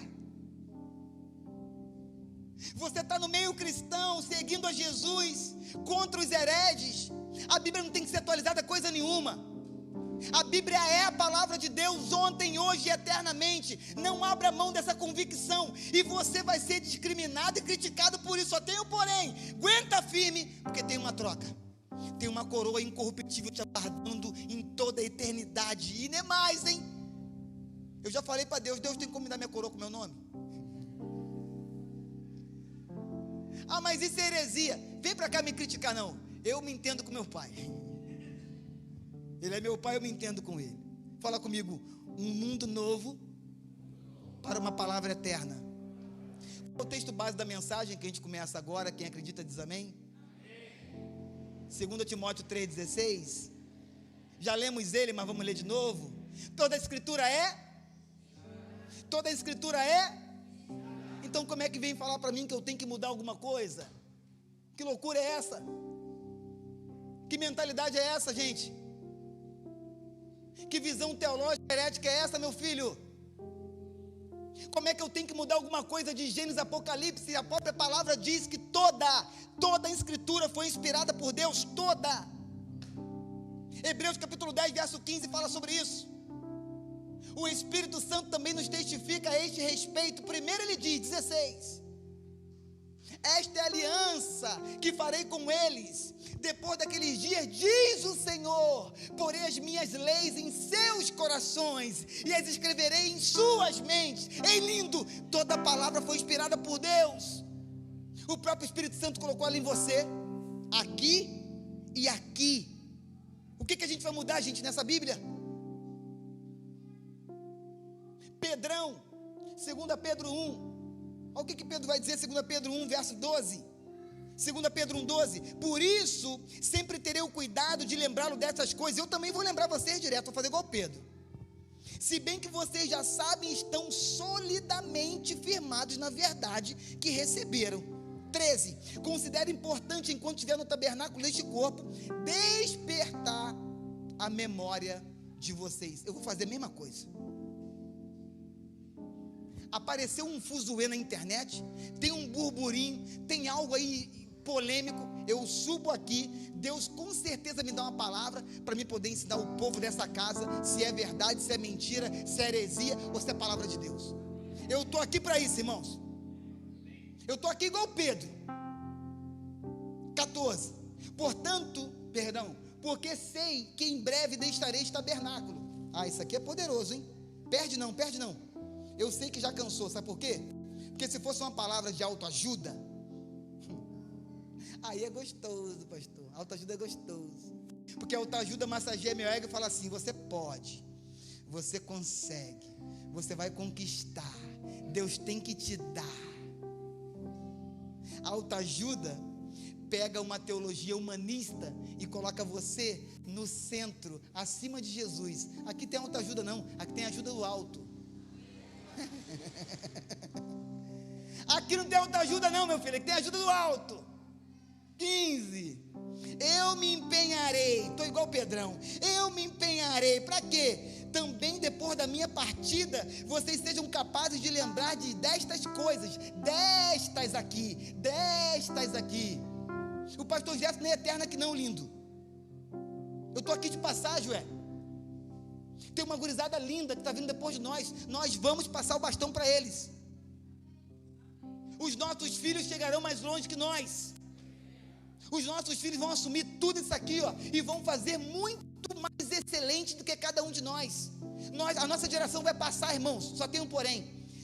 Você está no meio cristão, seguindo a Jesus, contra os hereges. A Bíblia não tem que ser atualizada coisa nenhuma. A Bíblia é a palavra de Deus ontem, hoje e eternamente. Não abra mão dessa convicção. E você vai ser discriminado e criticado por isso. Só tem um porém. Aguenta firme, porque tem uma troca. Tem uma coroa incorruptível te aguardando em toda a eternidade. E nem mais, hein? Eu já falei para Deus, Deus tem como me dar minha coroa com meu nome? Ah, mas isso é heresia. Vem para cá me criticar, não. Eu me entendo com meu pai. Ele é meu pai, eu me entendo com ele. Fala comigo, um mundo novo para uma palavra eterna. O texto base da mensagem que a gente começa agora, quem acredita diz amém? 2 Timóteo 3,16. Já lemos ele, mas vamos ler de novo. Toda a escritura é? Toda a escritura é? Então como é que vem falar para mim que eu tenho que mudar alguma coisa? Que loucura é essa? Que mentalidade é essa, gente? Que visão teológica herética é essa, meu filho? Como é que eu tenho que mudar alguma coisa de Gênesis, Apocalipse? A própria palavra diz que toda a escritura foi inspirada por Deus, toda. Hebreus capítulo 10, verso 15 fala sobre isso. O Espírito Santo também nos testifica a este respeito. Primeiro ele diz, 16: esta é a aliança que farei com eles depois daqueles dias, diz o Senhor, porei as minhas leis em seus corações e as escreverei em suas mentes. Ei, lindo, toda palavra foi inspirada por Deus. O próprio Espírito Santo colocou ali em você, aqui e aqui. O que a gente vai mudar, gente, nessa Bíblia? Pedrão, 2 Pedro 1. Olha o que Pedro vai dizer, 2 Pedro 1, verso 12. 2 Pedro 1, 12. Por isso, sempre terei o cuidado de lembrá-lo dessas coisas. Eu também vou lembrar vocês direto, vou fazer igual Pedro. Se bem que vocês já sabem, estão solidamente firmados na verdade que receberam. 13. Considero importante, enquanto estiver no tabernáculo deste corpo, despertar a memória de vocês. Eu vou fazer a mesma coisa. Apareceu um fuzuê na internet, tem um burburinho, tem algo aí polêmico, eu subo aqui, Deus com certeza me dá uma palavra para me poder ensinar o povo dessa casa, se é verdade, se é mentira, se é heresia ou se é palavra de Deus. Eu estou aqui para isso, irmãos. Eu estou aqui igual Pedro. 14. Porque sei que em breve deixarei este tabernáculo. Ah, isso aqui é poderoso, hein? Perde não. Eu sei que já cansou, sabe por quê? Porque se fosse uma palavra de autoajuda, aí é gostoso, pastor. Autoajuda é gostoso. Porque autoajuda massageia meu ego e fala assim: você pode, você consegue, você vai conquistar, Deus tem que te dar. A autoajuda pega uma teologia humanista e coloca você no centro, acima de Jesus. Aqui tem autoajuda não, aqui tem ajuda do alto. Aqui não tem autoajuda não, meu filho, aqui tem ajuda do alto. 15. Eu me empenharei, estou igual Pedrão, eu me empenharei, para quê? Também depois da minha partida, vocês sejam capazes de lembrar destas coisas, destas aqui. O pastor Jefferson nem é eterno aqui não, lindo. Eu estou aqui de passagem, Tem uma gurizada linda que está vindo depois de nós vamos passar o bastão para eles. Os nossos filhos chegarão mais longe que nós. Os nossos filhos vão assumir tudo isso aqui, e vão fazer muito mais excelente do que cada um de nós. A nossa geração vai passar, irmãos, só tem um porém.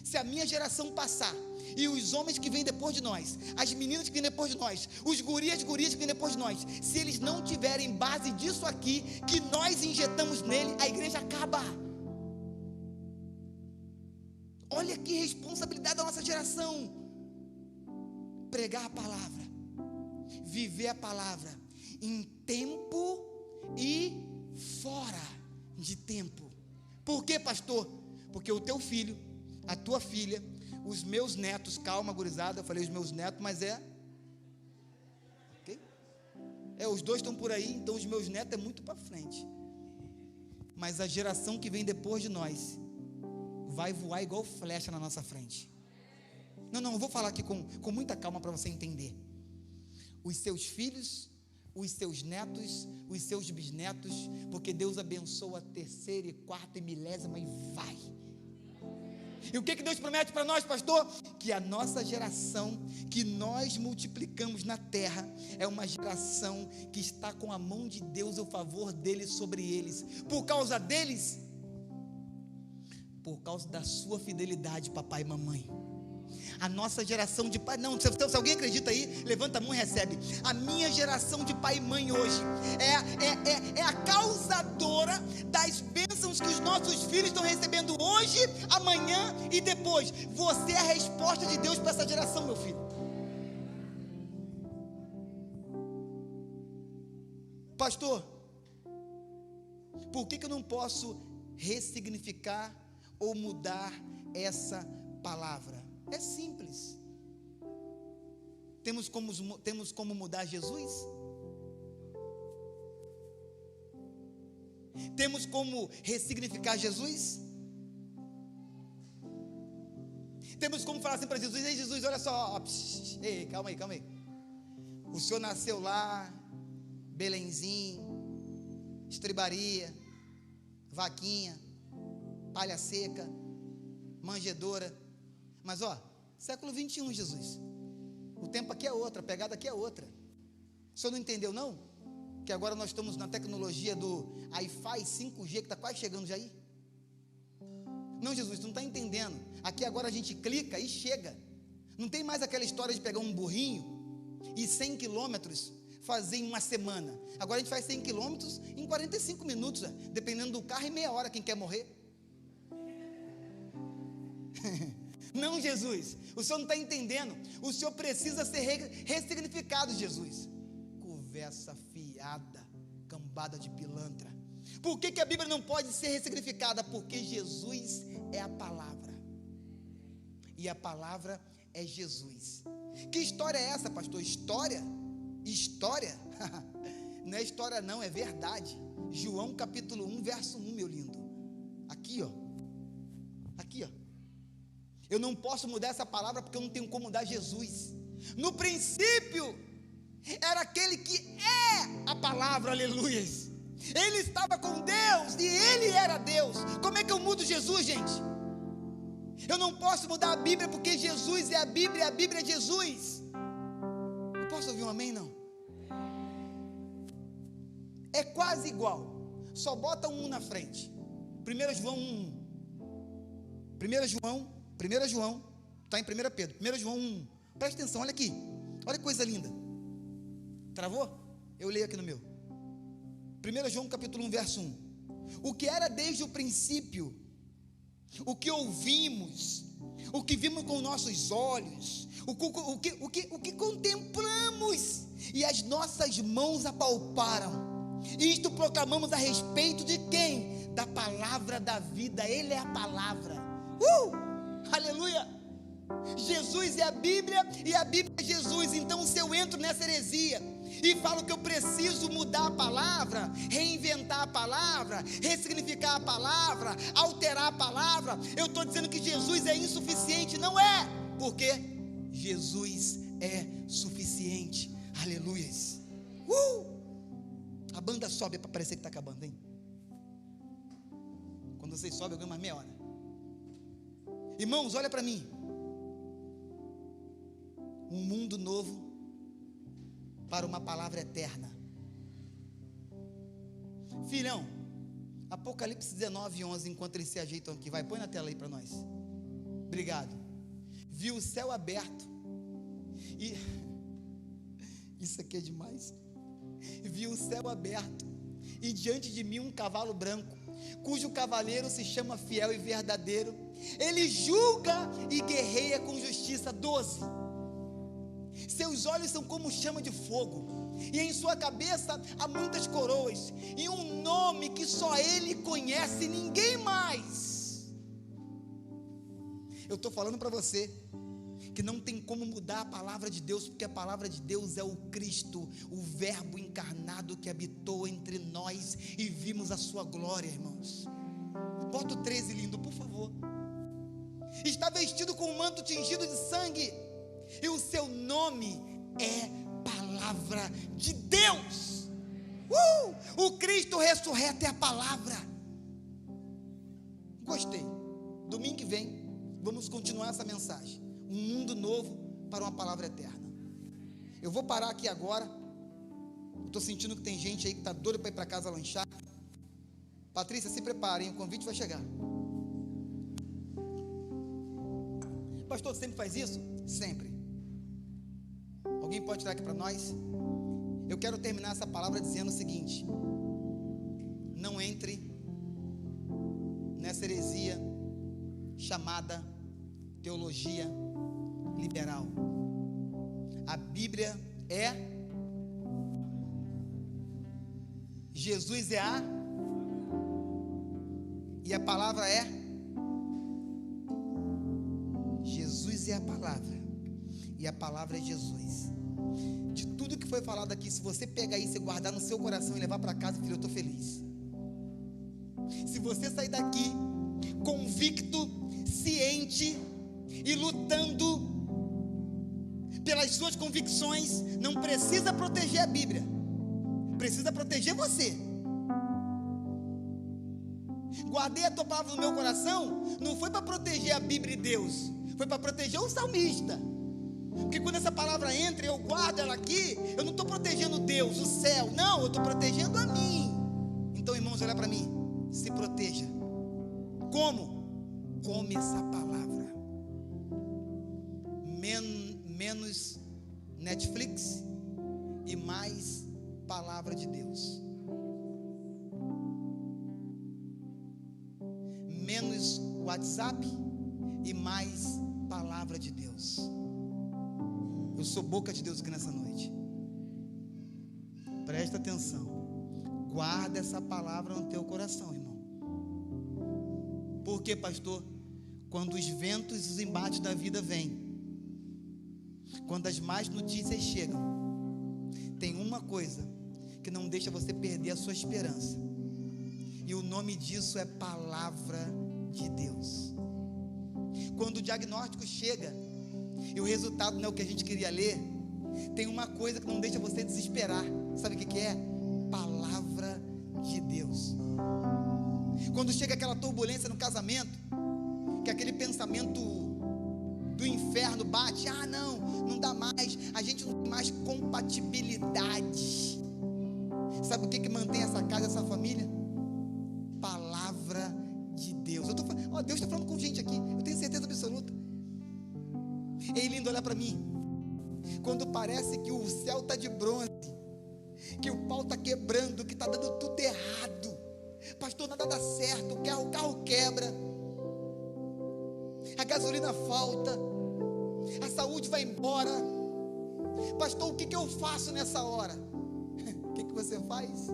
Se a minha geração passar, e os homens que vêm depois de nós, as meninas que vêm depois de nós, os guris, as gurias que vêm depois de nós, se eles não tiverem base disso aqui, que nós injetamos nele, a igreja acaba. Olha que responsabilidade da nossa geração. Pregar a palavra, viver a palavra, em tempo e fora de tempo. Por quê, pastor? Porque o teu filho, a tua filha, os meus netos, calma, gurizada, eu falei os meus netos, mas okay? Os dois estão por aí, então os meus netos é muito para frente. Mas a geração que vem depois de nós vai voar igual flecha na nossa frente. Não, eu vou falar aqui com muita calma para você entender. Os seus filhos, os seus netos, os seus bisnetos, porque Deus abençoa a terceira e quarta e milésima e vai. E o que Deus promete para nós, pastor? Que a nossa geração, que nós multiplicamos na terra, é uma geração que está com a mão de Deus, o favor dele sobre eles. Por causa deles, por causa da sua fidelidade, papai e mamãe. A nossa geração de pai, não, se alguém acredita aí, levanta a mão e recebe. A minha geração de pai e mãe hoje é a causadora das bênçãos que os nossos filhos estão recebendo hoje, amanhã e depois. Você é a resposta de Deus para essa geração, meu filho. Pastor, por que eu não posso ressignificar ou mudar essa palavra? É simples. Temos como mudar Jesus? Temos como ressignificar Jesus? Temos como falar assim para Jesus: ei, Jesus, olha só, ei, calma aí. O senhor nasceu lá, Belenzinho, estribaria, vaquinha, palha seca, manjedoura. Mas século 21, Jesus, o tempo aqui é outro, a pegada aqui é outra. O senhor não entendeu não? Que agora nós estamos na tecnologia do Wi-Fi 5G, que está quase chegando já aí. Não, Jesus, tu não está entendendo. Aqui agora a gente clica e chega. Não tem mais aquela história de pegar um burrinho e 100 quilômetros fazer em uma semana. Agora a gente faz 100 quilômetros em 45 minutos, dependendo do carro, e meia hora, quem quer morrer. Não, Jesus, o senhor não está entendendo. O senhor precisa ser ressignificado, Jesus. Conversa fiada, cambada de pilantra. Por que a Bíblia não pode ser ressignificada? Porque Jesus é a palavra, e a palavra é Jesus. Que história é essa, pastor? História? Não é história não, é verdade. João capítulo 1, verso 1, meu lindo. Aqui, ó. Eu não posso mudar essa palavra porque eu não tenho como mudar Jesus. No princípio era aquele que é a palavra, aleluias. Ele estava com Deus e ele era Deus. Como é que eu mudo Jesus, gente? Eu não posso mudar a Bíblia porque Jesus é a Bíblia e a Bíblia é Jesus. Eu posso ouvir um amém, não? É quase igual, só bota um na frente. 1 João 1. 1 João, está em 1 Pedro, 1 João 1, presta atenção, olha aqui, olha que coisa linda. Travou? Eu leio aqui no meu. 1 João capítulo 1, verso 1. O que era desde o princípio, o que ouvimos, o que vimos com nossos olhos, o que contemplamos e as nossas mãos apalparam, isto proclamamos a respeito de quem? Da palavra da vida. Ele é a palavra. Aleluia! Jesus é a Bíblia e a Bíblia é Jesus. Então, se eu entro nessa heresia e falo que eu preciso mudar a palavra, reinventar a palavra, ressignificar a palavra, alterar a palavra, eu estou dizendo que Jesus é insuficiente. Não é, porque Jesus é suficiente. Aleluias. A banda sobe para parecer que está acabando, hein? Quando vocês sobem, eu ganho mais meia hora. Irmãos, olha para mim. Um mundo novo para uma palavra eterna. Filhão, Apocalipse 19, 11, enquanto eles se ajeitam aqui, vai, põe na tela aí para nós. Obrigado. vi o céu aberto, e isso aqui é demais. Vi o céu aberto, e diante de mim um cavalo branco, cujo cavaleiro se chama Fiel e Verdadeiro. Ele julga e guerreia com justiça. 12. Seus olhos são como chama de fogo, e em sua cabeça há muitas coroas, e um nome que só ele conhece, ninguém mais. Eu estou falando para você que não tem como mudar a palavra de Deus, porque a palavra de Deus é o Cristo, o Verbo encarnado que habitou entre nós, e vimos a sua glória, irmãos. Bota o 13, lindo, por favor. Está vestido com um manto tingido de sangue, e o seu nome é Palavra de Deus. O Cristo ressurreto é a palavra. Gostei. Domingo que vem vamos continuar essa mensagem, um mundo novo para uma palavra eterna. Eu vou parar aqui agora. Estou sentindo que tem gente aí que está doida para ir para casa lanchar. Patrícia, se prepare, hein? O convite vai chegar. O pastor sempre faz isso? Sempre. Alguém pode tirar aqui para nós? Eu quero terminar essa palavra dizendo o seguinte: não entre nessa heresia chamada teologia liberal. A Bíblia é, Jesus é e a palavra é, Jesus é a palavra, e a palavra é Jesus. De tudo que foi falado aqui, se você pegar isso e guardar no seu coração e levar para casa, filho, eu estou feliz. Se você sair daqui convicto, ciente e lutando pelas suas convicções, não precisa proteger a Bíblia, precisa proteger você. Guardei a tua palavra no meu coração, não foi para proteger a Bíblia e Deus, foi para proteger o salmista. Porque quando essa palavra entra, eu guardo ela aqui, eu não estou protegendo Deus, o céu, não, eu estou protegendo a mim. Então, irmãos, olha para mim, se proteja. Como? Come essa palavra. Menos Netflix e mais palavra de Deus. Menos WhatsApp e mais palavra de Deus. Eu sou boca de Deus aqui nessa noite. Presta atenção. Guarda essa palavra no teu coração, irmão. Por quê, pastor? Quando os ventos e os embates da vida vêm, quando as más notícias chegam, tem uma coisa que não deixa você perder a sua esperança, e o nome disso é palavra de Deus. Quando o diagnóstico chega e o resultado não é o que a gente queria ler, tem uma coisa que não deixa você desesperar. Sabe o que é? Palavra de Deus. Quando chega aquela turbulência no casamento, que aquele pensamento do inferno bate, não dá mais, a gente não tem mais compatibilidade. Sabe o que mantém essa casa, essa família? Palavra de Deus. Deus está falando com gente aqui, eu tenho certeza absoluta. Ei, lindo, olha para mim. Quando parece que o céu está de bronze, que o pau está quebrando, que está dando tudo errado, pastor, nada dá certo, o carro quebra, a gasolina falta, a saúde vai embora, pastor, o que eu faço nessa hora? O que você faz?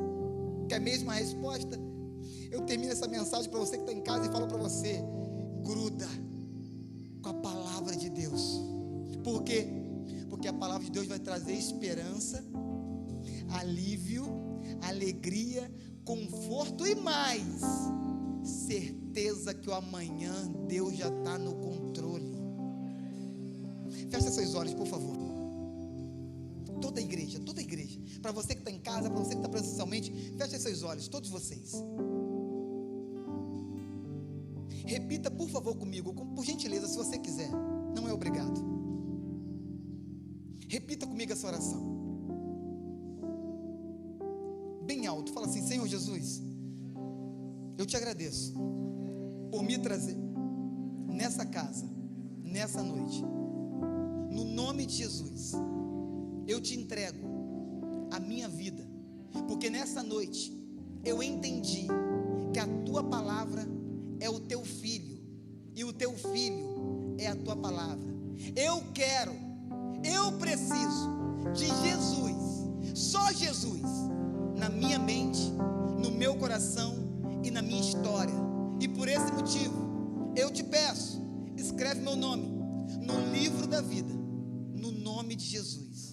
Quer mesmo a resposta? Eu termino essa mensagem para você que está em casa e falo para você: gruda com a palavra de Deus. Por quê? Porque a palavra de Deus vai trazer esperança, alívio, alegria, conforto e mais certeza que o amanhã Deus já está no controle. Feche seus olhos, por favor. Toda a igreja, para você que está em casa, para você que está presencialmente, feche seus olhos, todos vocês. Repita, por favor, comigo, por gentileza, se você quiser, não é obrigado. Repita comigo essa oração, bem alto. Fala assim: Senhor Jesus, eu te agradeço por me trazer nessa casa, nessa noite, no nome de Jesus, eu te entrego a minha vida, porque nessa noite eu entendi que a tua palavra é o teu filho, e o teu filho é a tua palavra. Eu preciso de Jesus, só Jesus, na minha mente, no meu coração e na minha história. E por esse motivo, eu te peço, escreve meu nome no livro da vida, no nome de Jesus.